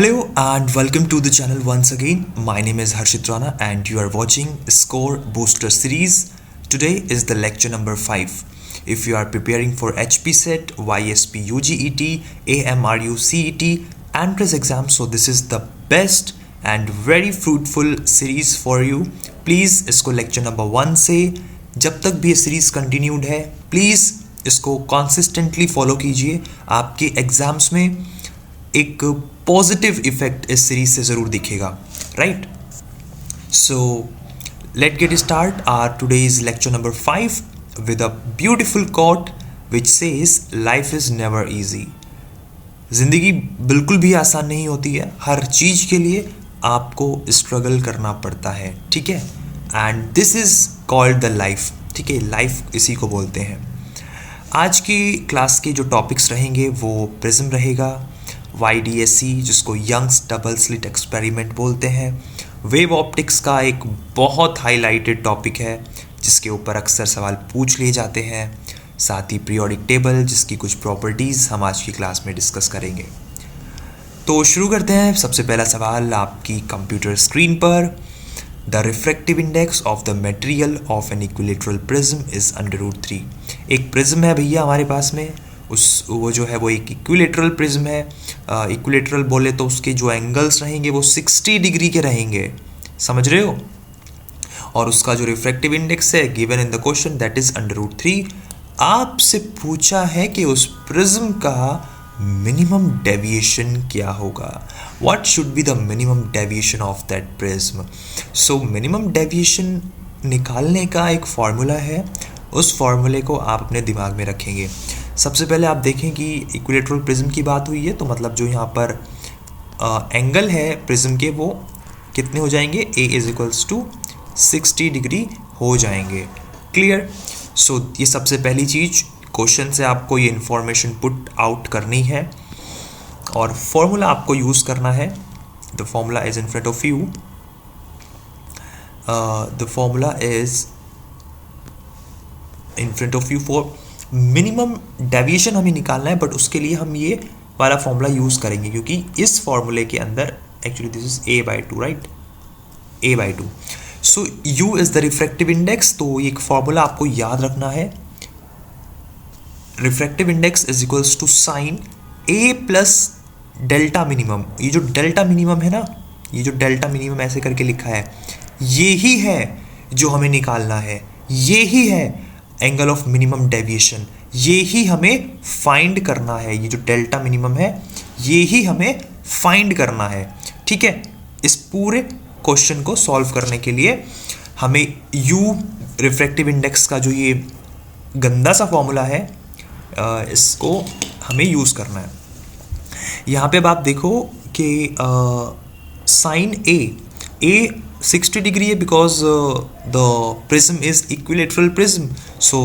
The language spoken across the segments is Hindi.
Hello and welcome to the channel once again. My name is Harshit Rana and you are watching Score Booster series. Today is the lecture number 5. If you are preparing for HP Set, YSP UGET, AMRU CET, entrance exam, so this is the best and very fruitful series for you. Please इसको lecture number 1 से जब तक भी ये series continued है, please इसको consistently follow कीजिए. आपके एग्जाम्स में एक पॉजिटिव इफेक्ट इस सीरीज से ज़रूर दिखेगा, right? So let get start our today's lecture number 5 with a beautiful quote which says life is never easy. ज़िंदगी बिल्कुल भी आसान नहीं होती है, हर चीज़ के लिए आपको स्ट्रगल करना पड़ता है, ठीक है? And this is called the life, ठीक है? लाइफ इसी को बोलते हैं. आज की क्लास के जो टॉपिक्स रहेंगे वो प्रिज्म रहेगा, YDSC जिसको यंग्स डबल स्लिट एक्सपेरिमेंट बोलते हैं, वेव ऑप्टिक्स का एक बहुत हाईलाइटेड टॉपिक है जिसके ऊपर अक्सर सवाल पूछ लिए जाते हैं, साथ ही पीरियोडिक टेबल जिसकी कुछ प्रॉपर्टीज़ हम आज की क्लास में डिस्कस करेंगे. तो शुरू करते हैं. सबसे पहला सवाल आपकी कंप्यूटर स्क्रीन पर. The refractive index of the material of an equilateral prism is √3. एक प्रिज्म है भैया हमारे पास में, वो जो है वो एक इक्विलेटरल प्रिज्म है. इक्विलेटरल बोले तो उसके जो एंगल्स रहेंगे वो 60 डिग्री के रहेंगे, समझ रहे हो? और उसका जो रिफ्रैक्टिव इंडेक्स है given in the question that is √3. आपसे पूछा है कि उस प्रिज्म का मिनिमम डेविएशन क्या होगा. What should be the minimum deviation of that prism. So minimum deviation निकालने का एक फार्मूला है, उस फार्मूले को आप अपने दिमाग में रखेंगे. सबसे पहले आप देखें कि इक्विलेटरल प्रिज्म की बात हुई है, तो मतलब जो यहाँ पर एंगल है प्रिज्म के वो कितने हो जाएंगे, A = 60 डिग्री हो जाएंगे. क्लियर? सो ये सबसे पहली चीज़ क्वेश्चन से आपको ये इन्फॉर्मेशन पुट आउट करनी है और फॉर्मूला आपको यूज़ करना है. The formula is in front of you. The formula is in front of you for minimum deviation हमें निकालना है, बट उसके लिए हम ये वाला फॉर्मूला यूज़ करेंगे क्योंकि इस फॉर्मूले के अंदर actually this is A/2, right? A/2. So U is the refractive index. तो ये एक फॉर्मूला आपको याद रखना है. Refractive index is equals to sine A plus delta minimum. ये जो डेल्टा मिनिमम है ना, ये जो डेल्टा मिनिमम ऐसे करके लिखा है, ये ही है जो हमें निकालना है. ये ही है एंगल ऑफ मिनिमम डेविएशन, ये ही हमें फाइंड करना है. ये जो डेल्टा मिनिमम है ये ही हमें फाइंड करना है, ठीक है? इस पूरे क्वेश्चन को सॉल्व करने के लिए हमें U रिफ्रैक्टिव इंडेक्स का जो ये गंदा सा फॉर्मूला है इसको हमें यूज़ करना है. यहाँ पे अब आप देखो कि साइन A 60 डिग्री है because the prism is equilateral prism. So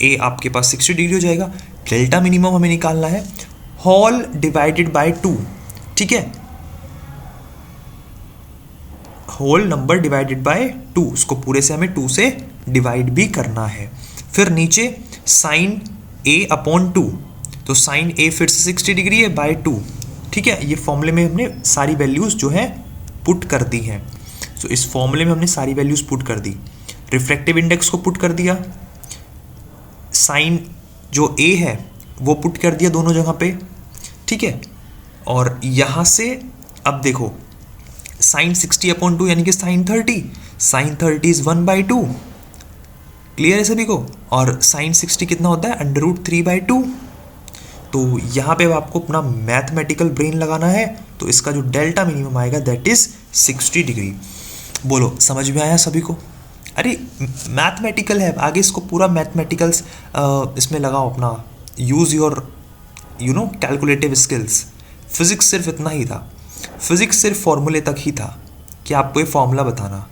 A आपके पास 60 डिग्री हो जाएगा. डेल्टा मिनिमम हमें निकालना है, होल डिवाइडेड बाय 2, ठीक है? होल नंबर डिवाइडेड बाय 2, उसको पूरे से हमें 2 से डिवाइड भी करना है. फिर नीचे साइन A/2, तो साइन A फिर से 60 डिग्री है बाय 2, ठीक है? ये फॉर्मूले में हमने सारी वैल्यूज़ जो है पुट कर दी हैं. सो इस फॉर्मूले में हमने सारी वैल्यूज़ पुट कर दी. रिफ्रैक्टिव इंडेक्स को पुट कर दिया, साइन जो A है वो पुट कर दिया दोनों जगह पे, ठीक है? और यहाँ से अब देखो साइन 60/2 यानी कि साइन 30. Sign 30 is 1/2. क्लियर है सभी को? और साइन 60 कितना होता है, √3/2. तो यहाँ पे आपको अपना मैथमेटिकल ब्रेन लगाना है. तो इसका जो डेल्टा मिनिमम आएगा दैट इज़ 60 डिग्री. बोलो समझ में आया सभी को? अरे मैथमेटिकल है, आगे इसको पूरा मैथमेटिकल्स इसमें लगाओ अपना. Use your calculative skills. Physics सिर्फ इतना ही था, फिज़िक्स सिर्फ फॉर्मूले तक ही था कि आपको ये फॉर्मूला बताना,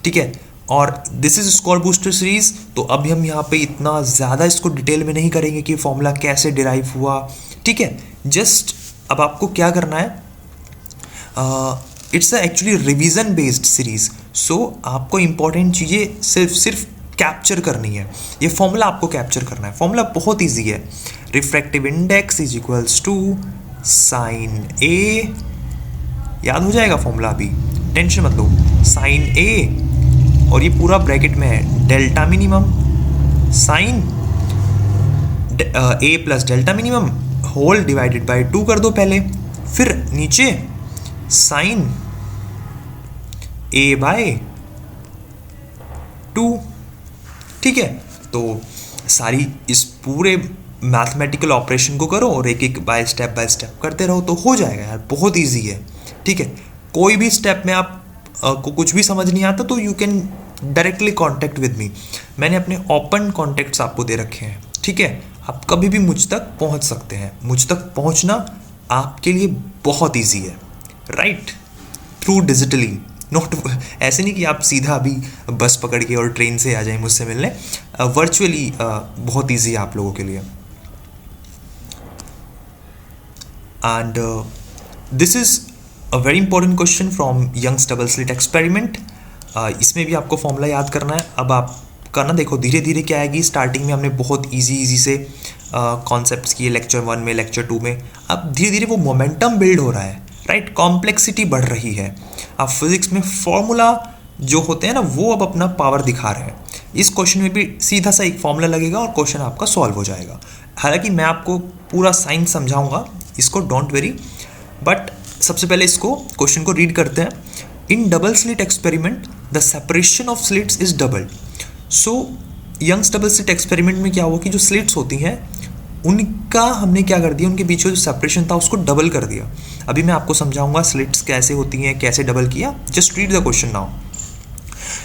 ठीक है? और this is score booster series. तो अभी हम यहाँ पे इतना ज़्यादा इसको डिटेल में नहीं करेंगे कि फॉर्मूला कैसे डिराइव हुआ, ठीक है? जस्ट अब आपको क्या करना है, it's actually revision based series. So आपको इंपॉर्टेंट चीज़ें सिर्फ कैप्चर करनी है. ये फॉर्मूला आपको कैप्चर करना है. फॉर्मूला बहुत ईजी है. Refractive index is equals to sine A याद हो जाएगा फॉर्मूला अभी, टेंशन मत लो। साइन ए और ये पूरा ब्रैकेट में है delta minimum, sine A plus delta minimum whole divided by 2 कर दो पहले, फिर नीचे साइन ए बाय 2। ठीक है, तो सारी इस पूरे मैथमेटिकल ऑपरेशन को करो और एक एक बाय स्टेप करते रहो तो हो जाएगा यार, बहुत इजी है। ठीक है, कोई भी स्टेप में आप को कुछ भी समझ नहीं आता तो you can directly contact with me. मैंने अपने ओपन कॉन्टेक्ट्स आपको दे रखे हैं। ठीक है, आप कभी भी मुझ तक पहुंच सकते हैं। मुझ तक पहुंचना आपके लिए बहुत इजी है, राइट, थ्रू डिजिटली, नॉट ऐसे नहीं कि आप सीधा अभी बस पकड़ के और ट्रेन से आ जाएं मुझसे मिलने, वर्चुअली बहुत इजी है आप लोगों के लिए। And this is a very important question from Young's double slit experiment. इसमें भी आपको फॉर्मूला याद करना है। अब आपका ना देखो धीरे धीरे क्या आएगी, स्टार्टिंग में हमने बहुत इजी से कॉन्सेप्ट्स किए लेक्चर 1 में, लेक्चर 2 में। अब धीरे धीरे वो मोमेंटम बिल्ड हो रहा है, राइट, कॉम्प्लेक्सिटी बढ़ रही है। अब फिजिक्स में फॉर्मूला जो होते हैं ना वो अब अपना पावर दिखा रहे हैं। इस क्वेश्चन में भी सीधा सा एक फॉर्मूला लगेगा और क्वेश्चन आपका सॉल्व हो जाएगा। हालांकि मैं आपको पूरा साइंस समझाऊंगा इसको, डोंट वेरी, बट सबसे पहले इसको क्वेश्चन को रीड करते हैं। In double slit experiment the separation of slits is double. So Young's double slit experiment में क्या हुआ कि जो स्लिट्स होती हैं उनका हमने क्या कर दिया, उनके बीच में जो सेपरेशन था उसको डबल कर दिया। अभी मैं आपको समझाऊंगा स्लिट्स कैसे होती हैं, कैसे डबल किया। Just read the question now.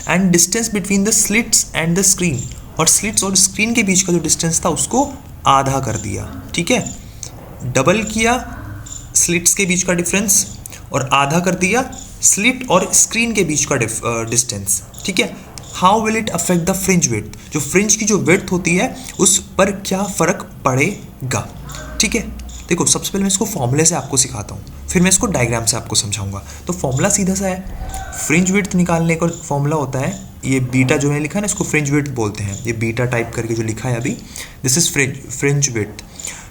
And distance between the slits and the screen, और स्लिट्स और स्क्रीन के बीच का जो डिस्टेंस था उसको आधा कर दिया। ठीक है, डबल किया स्लिट्स के बीच का डिफरेंस और आधा कर दिया स्लिट और स्क्रीन के बीच का डिस्टेंस। ठीक है, how will it affect the fringe width, जो फ्रिंज की जो विड्थ होती है उस पर क्या फ़र्क पड़ेगा। ठीक है, देखो सबसे पहले मैं इसको फॉर्मूले से आपको सिखाता हूँ, फिर मैं इसको डायग्राम से आपको समझाऊंगा। तो फॉर्मूला सीधा सा है, फ्रिंज विड्थ निकालने का फॉर्मूला होता है ये बीटा जो मैंने लिखा है ना, इसको फ्रिंज विड्थ बोलते हैं। ये बीटा टाइप करके जो लिखा है अभी, दिस इज फ्रिंज विड्थ।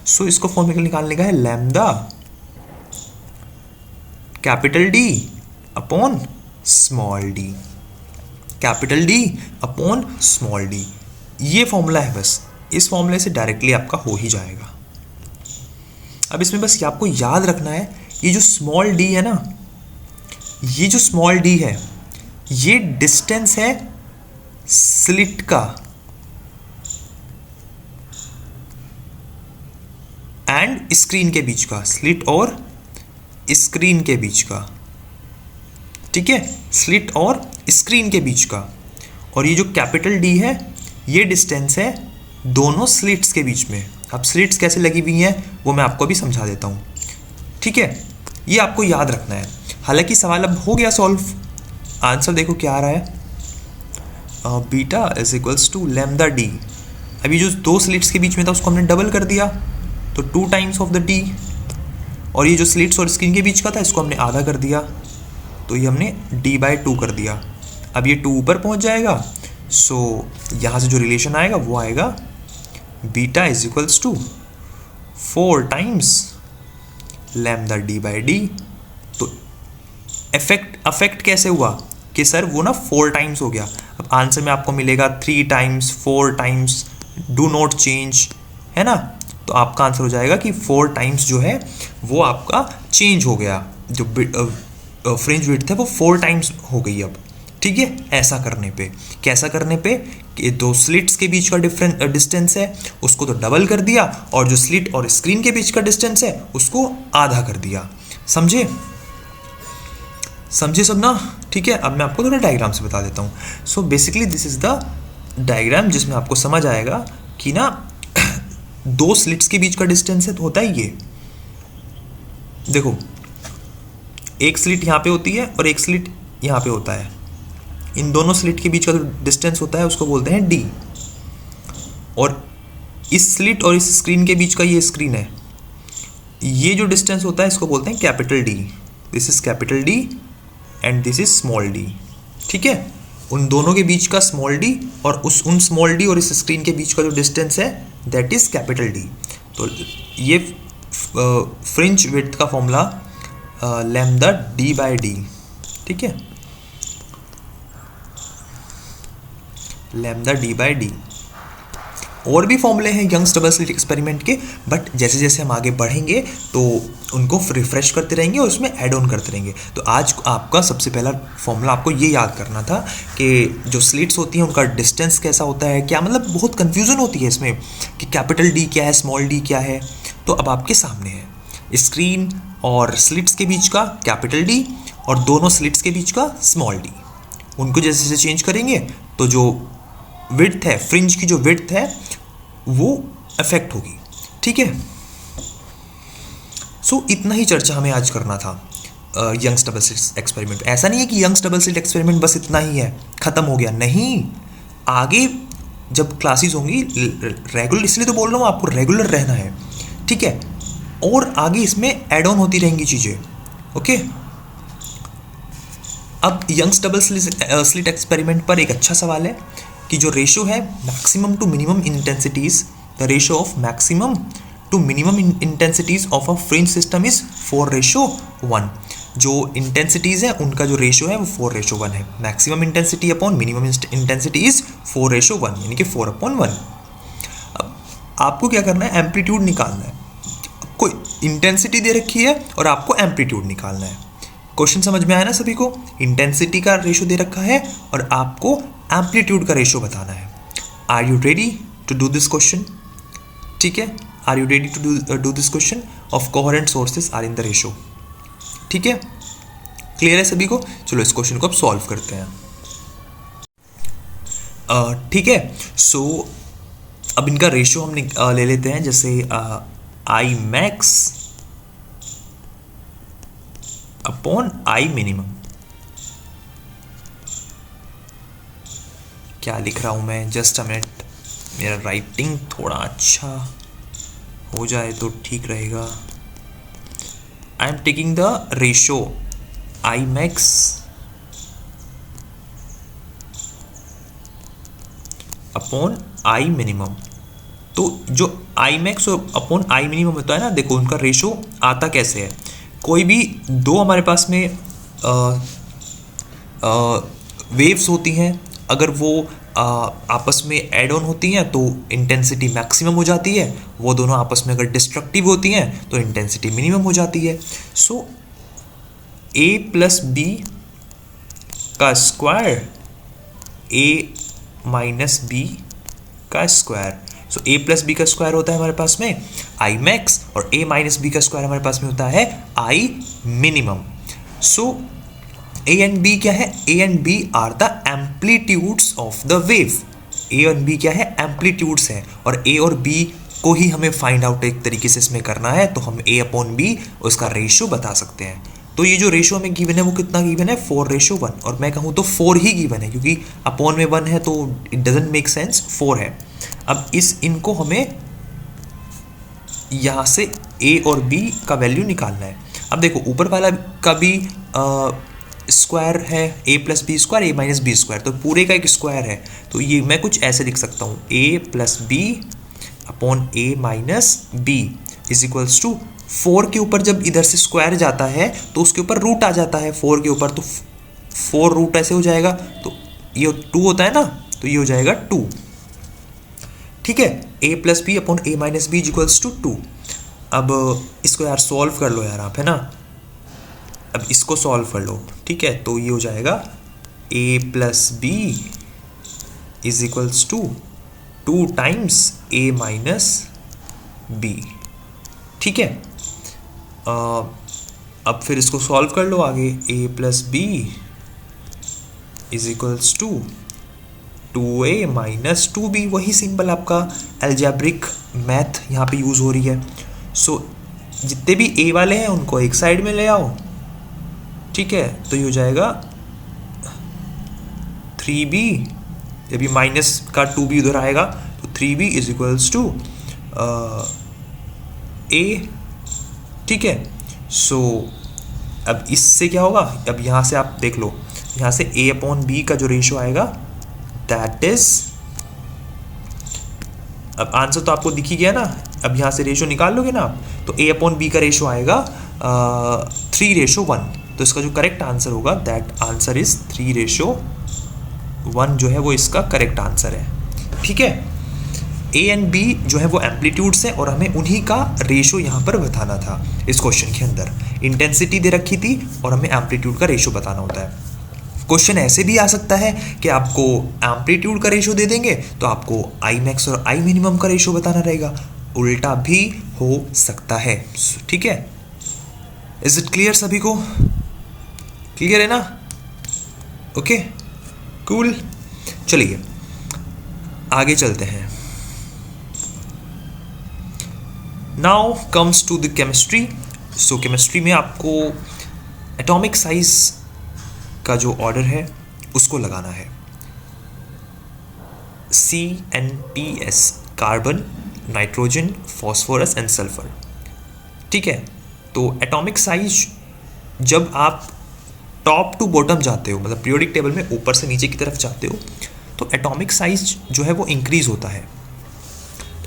सो इसको फॉर्मूला निकालने का है lambda capital D upon small D, capital D upon small D. ये फॉर्मूला है, बस इस फॉर्मूले से डायरेक्टली आपका हो ही जाएगा। अब इसमें बस ये आपको याद रखना है, ये जो स्मॉल डी है ना, ये जो स्मॉल डी है ये डिस्टेंस है स्लिट का एंड स्क्रीन के बीच का, स्लिट और स्क्रीन के बीच का। ठीक है, स्लिट और स्क्रीन के बीच का। और ये जो कैपिटल डी है ये डिस्टेंस है दोनों स्लिट्स के बीच में। अब स्लिट्स कैसे लगी हुई हैं वो मैं आपको भी समझा देता हूँ। ठीक है, ये आपको याद रखना है। हालांकि सवाल अब हो गया सॉल्व। आंसर देखो क्या आ रहा है, beta is equals to lambda D. अभी जो दो स्लिट्स के बीच में था उसको हमने डबल कर दिया तो 2 टाइम्स ऑफ द डी, और ये जो स्लिट्स और स्क्रीन के बीच का था इसको हमने आधा कर दिया तो ये हमने d/2 कर दिया। अब ये 2 ऊपर पहुंच जाएगा, सो यहाँ से जो रिलेशन आएगा वो आएगा beta is equals to 4 times lambda d/d। तो अफेक्ट कैसे हुआ कि सर वो ना 4 टाइम्स हो गया। अब आंसर में आपको मिलेगा 3 times 4 times, do not change, है ना। तो आपका आंसर हो जाएगा कि 4 टाइम्स जो है वो आपका चेंज हो गया, जो फ्रिंज विड्थ है वो 4 टाइम्स हो गई अब। ठीक है, ऐसा करने पे, कैसा करने पे कि दो स्लिट्स के बीच का डिस्टेंस है उसको तो डबल कर दिया और जो स्लिट और स्क्रीन के बीच का डिस्टेंस है उसको आधा कर दिया। समझे सब ना। ठीक है, अब मैं आपको थोड़ा डायग्राम से बता देता हूँ। So basically this is the diagram जिसमें आपको समझ आएगा कि ना दो स्लिट्स के बीच का डिस्टेंस है तो होता है ये, देखो एक स्लिट यहाँ पे होती है और एक स्लिट यहाँ पे होता है। इन दोनों स्लिट के बीच का जो डिस्टेंस होता है उसको बोलते हैं डी, और इस स्लिट और इस स्क्रीन के बीच का ये स्क्रीन है, ये जो डिस्टेंस होता है इसको बोलते हैं capital D. This is capital D and this is small D. ठीक है, उन दोनों के बीच का स्मॉल डी और उन स्मॉल डी और इस स्क्रीन के बीच का जो डिस्टेंस है दैट इज कैपिटल डी। तो ये फ्रिंज विड्थ का formula lambda D by D, ठीक है, लैम्डा डी बाई डी। और भी फॉर्मूले हैं यंग्स डबल स्लिट एक्सपेरिमेंट के, बट जैसे जैसे हम आगे बढ़ेंगे तो उनको रिफ्रेश करते रहेंगे और उसमें ऐड ऑन करते रहेंगे। तो आज आपका सबसे पहला फॉर्मूला आपको ये याद करना था कि जो स्लिट्स होती हैं उनका डिस्टेंस कैसा होता है, क्या मतलब बहुत कन्फ्यूज़न होती है इसमें कि कैपिटल डी क्या है, स्मॉल डी क्या है। तो अब आपके सामने है स्क्रीन और स्लिट्स के बीच का कैपिटल डी और दोनों स्लिट्स के बीच का स्मॉल डी। उनको जैसे जैसे चेंज करेंगे तो जो विड्थ है, फ्रिंज की जो विड्थ है वो अफेक्ट होगी, ठीक है। सो इतना ही चर्चा हमें आज करना था यंग्स डबल स्लिट एक्सपेरिमेंट। ऐसा नहीं है कि यंग्स डबल स्लिट एक्सपेरिमेंट बस इतना ही है, ख़त्म हो गया, नहीं। आगे जब क्लासेस होंगी रेगुलर, इसलिए तो बोल रहा हूँ आपको रेगुलर रहना है, ठीक है। और आगे इसमें ऐड ऑन होती रहेंगी चीज़ें, ओके। अब यंग्स डबल स्लिट एक्सपेरिमेंट पर एक अच्छा सवाल है कि जो रेशो है maximum to minimum intensities, the ratio of maximum to minimum intensities of a fringe system is 4:1। जो इंटेंसिटीज है उनका जो रेशो है वो 4:1 है। Maximum intensity upon minimum intensity is 4:1, यानी कि 4/1। अब आपको क्या करना है, एम्पलीट्यूड निकालना है। आपको इंटेंसिटी दे रखी है और आपको एम्पलीट्यूड निकालना है। क्वेश्चन समझ में आया ना सभी को? इंटेंसिटी का रेशो दे रखा है और आपको एम्पलीट्यूड का रेशो बताना है। Are you ready to do this question? ठीक है, are you ready to do this question of coherent sources are in the ratio? ठीक है, क्लियर है सभी को? चलो इस क्वेश्चन को अब सॉल्व करते हैं। ठीक है, सो अब इनका रेशो हम ले लेते हैं, जैसे I max upon I minimum. क्या लिख रहा हूं मैं, जस्ट अ मिनट, मेरा राइटिंग थोड़ा अच्छा हो जाए तो ठीक रहेगा। I am taking the ratio I max upon I minimum. तो जो I max upon I minimum होता है ना, देखो उनका रेशो आता कैसे है। कोई भी दो हमारे पास में वेव्स होती हैं, अगर वो आपस में ऐड ऑन होती हैं तो इंटेंसिटी मैक्सिमम हो जाती है। वो दोनों आपस में अगर डिस्ट्रक्टिव होती हैं तो इंटेंसिटी मिनिमम हो जाती है। सो a प्लस बी का स्क्वायर a माइनस बी का square. So a plus B का स्क्वायर होता है हमारे पास में आई मैक्स और a माइनस बी का स्क्वायर हमारे पास में होता है I minimum. So a and b क्या है? a and b are the amplitudes of the wave. a and b क्या है? एम्पलीट्यूड्स हैं, और a और b को ही हमें फाइंड आउट एक तरीके से इसमें करना है, तो हम a अपॉन b उसका रेशियो बता सकते हैं। तो ये जो रेशियो हमें गिवन है वो कितना गिवन है? 4:1। और मैं कहूँ तो 4 ही गिवन है, क्योंकि अपॉन में 1 है तो इट डजेंट मेक सेंस, 4 है। अब इनको हमें यहाँ से a और b का वैल्यू निकालना है। अब देखो ऊपर वाला का भी स्क्वायर है, a plus B square a minus B square, तो पूरे का एक स्क्वायर है। तो ये मैं कुछ ऐसे लिख सकता हूँ, a plus B upon a minus B is equals to 4 के ऊपर जब इधर से स्क्वायर जाता है तो उसके ऊपर रूट आ जाता है 4 के ऊपर, तो 4 रूट ऐसे हो जाएगा, तो ये 2 होता है ना, तो ये हो जाएगा 2। ठीक है, a plus B upon a minus B is equals to 2। अब इसको यार सॉल्व कर लो यार आप, है ना। अब इसको सॉल्व कर लो, ठीक है, तो ये हो जाएगा a plus B is equals to 2 times a minus B. ठीक है, अब फिर इसको सॉल्व कर लो आगे, a plus B is equals to 2a minus 2b। वही सिंपल आपका अलजेब्रिक मैथ यहाँ पे यूज़ हो रही है। सो जितने भी a वाले हैं उनको एक साइड में ले आओ, ठीक है, तो ये हो जाएगा 3b, जब ये माइनस का 2b उधर आएगा तो 3b is equals to a। ठीक है, सो अब इससे क्या होगा, अब यहाँ से आप देख लो, यहाँ से a अपॉन b का जो रेशियो आएगा दैट इज, अब आंसर तो आपको दिख ही गया ना। अब यहाँ से रेशियो निकाल लोगे ना आप, तो a अपॉन b का रेशियो आएगा 3:1। तो इसका जो करेक्ट आंसर होगा दैट आंसर इज 3:1 जो है वो इसका करेक्ट आंसर है। ठीक है, ए एंड बी जो है वो एम्पलीट्यूड्स हैं और हमें उन्हीं का रेशो यहाँ पर बताना था। इस क्वेश्चन के अंदर इंटेंसिटी दे रखी थी और हमें एम्पलीट्यूड का रेशो बताना होता है। क्वेश्चन ऐसे भी आ सकता है कि आपको एम्पलीट्यूड का रेशो दे देंगे तो आपको आई मैक्स और आई मिनिमम का रेशो बताना रहेगा, उल्टा भी हो सकता है। ठीक है, इज इट क्लियर? सभी को क्लियर है ना? ओके कूल, चलिए आगे चलते हैं। Now comes to the chemistry. So chemistry में आपको एटॉमिक साइज का जो ऑर्डर है उसको लगाना है। CN+, carbon, nitrogen, phosphorus and sulphur. ठीक है, तो एटॉमिक साइज जब आप टॉप टू बॉटम जाते हो, मतलब पीरियोडिक टेबल में ऊपर से नीचे की तरफ जाते हो, तो एटॉमिक साइज जो है वो इंक्रीज होता है।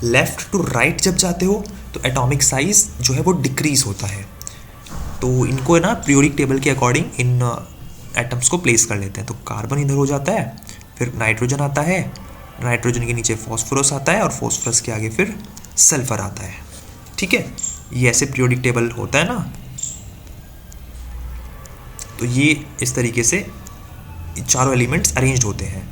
लेफ्ट टू राइट जब जाते हो तो एटॉमिक साइज जो है वो डिक्रीज होता है। तो इनको ना पीरियोडिक टेबल के अकॉर्डिंग इन एटम्स को प्लेस कर लेते हैं। तो कार्बन इधर हो जाता है, फिर नाइट्रोजन आता है, नाइट्रोजन के नीचे फॉस्फोरस आता है और फॉस्फोरस के आगे फिर सल्फर आता है। ठीक है, ये ऐसे पीरियोडिक टेबल होता है ना। तो ये इस तरीके से चारों एलिमेंट्स अरेंज्ड होते हैं।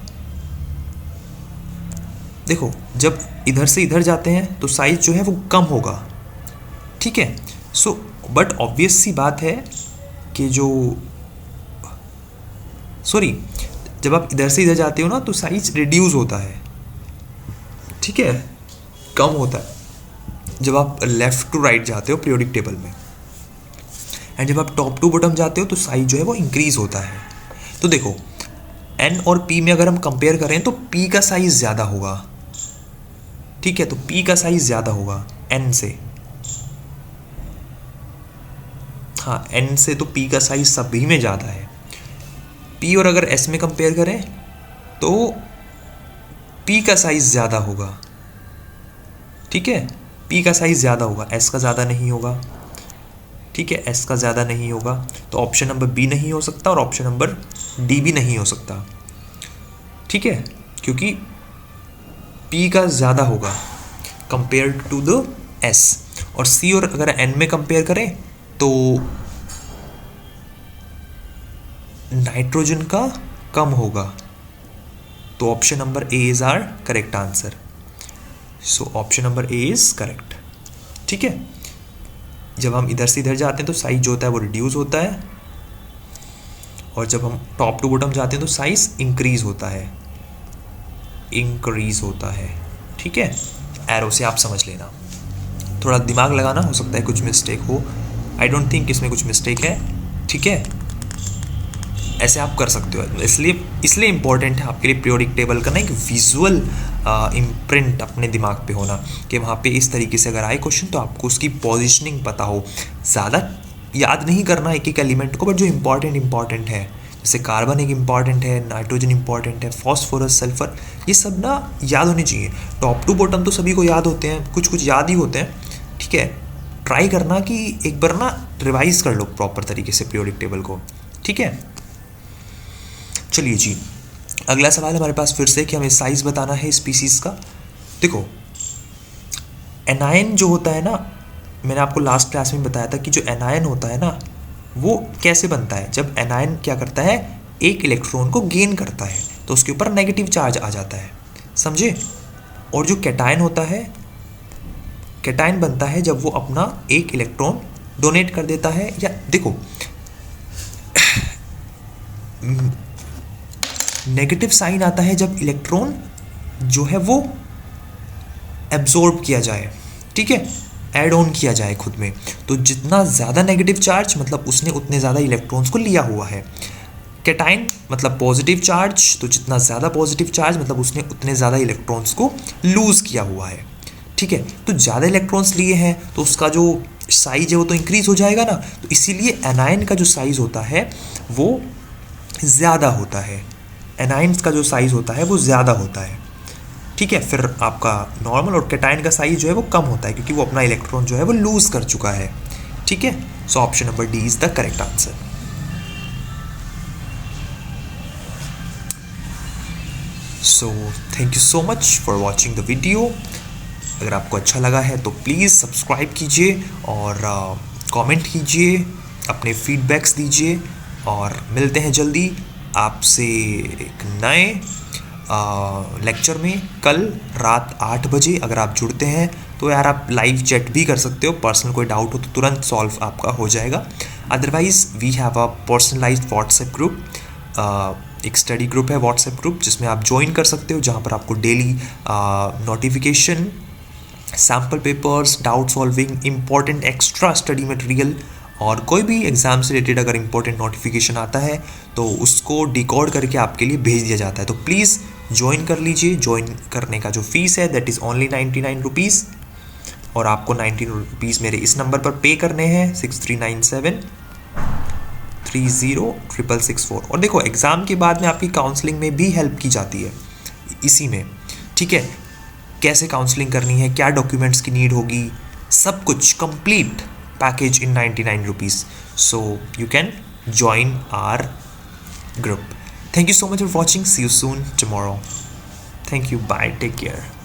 देखो जब इधर से इधर जाते हैं तो साइज जो है वो कम होगा। ठीक है, सो बट ऑब्वियस सी बात है कि जब आप इधर से इधर जाते हो ना तो साइज रिड्यूस होता है। ठीक है, कम होता है जब आप लेफ्ट टू राइट जाते हो पीरियोडिक टेबल में, एंड जब आप टॉप टू बॉटम जाते हो तो साइज जो है वो इंक्रीज होता है। तो देखो एन और पी में अगर हम कंपेयर करें तो पी का साइज ज़्यादा होगा। ठीक है, तो पी का साइज ज़्यादा होगा एन से। हाँ, एन से तो पी का साइज सभी में ज़्यादा है। पी और अगर एस में कंपेयर करें तो पी का साइज ज़्यादा होगा। ठीक है, पी का साइज ज़्यादा होगा, एस का ज़्यादा नहीं होगा। ठीक है, एस का ज़्यादा नहीं होगा, तो ऑप्शन नंबर बी नहीं हो सकता और ऑप्शन नंबर डी भी नहीं हो सकता। ठीक है, क्योंकि पी का ज़्यादा होगा कंपेयर टू द एस, और सी और अगर एन में कंपेयर करें तो नाइट्रोजन का कम होगा। तो option number A is our correct answer. So option number A is correct. ठीक है, जब हम इधर से इधर जाते हैं तो साइज जो होता है वो रिड्यूस होता है, और जब हम टॉप टू बॉटम जाते हैं तो साइज इंक्रीज होता है, इंक्रीज होता है। ठीक है, एरो से आप समझ लेना, थोड़ा दिमाग लगाना, हो सकता है कुछ मिस्टेक हो। आई डोंट थिंक इसमें कुछ मिस्टेक है। ठीक है, ऐसे आप कर सकते हो। इसलिए इम्पॉर्टेंट है आपके लिए पीरियोडिक टेबल का ना एक विजुअल इम्प्रिंट अपने दिमाग पे होना, कि वहाँ पे इस तरीके से अगर आए क्वेश्चन तो आपको उसकी पोजीशनिंग पता हो। ज़्यादा याद नहीं करना एक एक एलिमेंट को, बट जो इम्पॉर्टेंट है, जैसे कार्बन एक इम्पॉर्टेंट है, नाइट्रोजन इम्पॉर्टेंट है, फॉस्फोरस, सल्फर, ये सब ना याद होने चाहिए। टॉप टू बॉटम तो सभी को याद होते हैं, कुछ कुछ याद ही होते हैं। ठीक है, ट्राई करना कि एक बार ना रिवाइज कर लो प्रॉपर तरीके से पीरियोडिक टेबल को। ठीक है, चलिए जी, अगला सवाल हमारे पास फिर से कि हमें साइज बताना है स्पीसीज का। देखो एनायन जो होता है ना, मैंने आपको लास्ट क्लास में बताया था कि जो एनायन होता है ना वो कैसे बनता है। जब एनायन क्या करता है, एक इलेक्ट्रॉन को गेन करता है तो उसके ऊपर नेगेटिव चार्ज आ जाता है, समझे। और जो कैटायन होता है, कैटायन बनता है जब वो अपना एक इलेक्ट्रॉन डोनेट कर देता है, या देखो नेगेटिव साइन आता है जब इलेक्ट्रॉन जो है वो एब्जॉर्ब किया जाए। ठीक है, ऐड ऑन किया जाए खुद में। तो जितना ज़्यादा नेगेटिव चार्ज मतलब उसने उतने ज़्यादा इलेक्ट्रॉन्स को लिया हुआ है। कैटाइन मतलब पॉजिटिव चार्ज, तो जितना ज़्यादा पॉजिटिव चार्ज मतलब उसने उतने ज़्यादा इलेक्ट्रॉन्स को लूज़ किया हुआ है। ठीक है, तो ज़्यादा इलेक्ट्रॉन्स लिए हैं तो उसका जो साइज है वो तो इंक्रीज़ हो जाएगा ना। तो इसीलिए एनायन का जो साइज़ होता है वो ज़्यादा होता है, एनायंस का जो साइज़ होता है वो ज़्यादा होता है। ठीक है, फिर आपका नॉर्मल और कैटायन का साइज जो है वो कम होता है क्योंकि वो अपना इलेक्ट्रॉन जो है वो लूज़ कर चुका है। ठीक है, सो option number D is the correct answer. So thank you so much for watching the video. अगर आपको अच्छा लगा है तो प्लीज़ सब्सक्राइब कीजिए और कमेंट कीजिए, अपने फीडबैक्स दीजिए, और मिलते हैं जल्दी आपसे एक नए लेक्चर में कल रात 8 बजे। अगर आप जुड़ते हैं तो यार आप लाइव चैट भी कर सकते हो, पर्सनल कोई डाउट हो तो तुरंत सॉल्व आपका हो जाएगा। Otherwise we have a personalised WhatsApp group, एक स्टडी ग्रुप है व्हाट्सएप ग्रुप, जिसमें आप ज्वाइन कर सकते हो, जहाँ पर आपको daily notification, sample papers, doubt solving, important extra study material और कोई भी एग्ज़ाम से रिलेटेड अगर इम्पोर्टेंट नोटिफिकेशन आता है तो उसको डिकोड करके आपके लिए भेज दिया जाता है। तो प्लीज़ ज्वाइन कर लीजिए। ज्वाइन करने का जो फीस है दैट इज़ ओनली 99 रुपीज़, और आपको 19 रुपीज़ मेरे इस नंबर पर पे करने हैं 6397306664। और देखो एग्ज़ाम के बाद में आपकी काउंसलिंग में भी हेल्प की जाती है इसी में, ठीक है, कैसे काउंसलिंग करनी है, क्या डॉक्यूमेंट्स की नीड होगी, सब कुछ complete package in 99 rupees. So you can join our group. Thank you so much for watching. See you soon tomorrow. Thank you. Bye. Take care.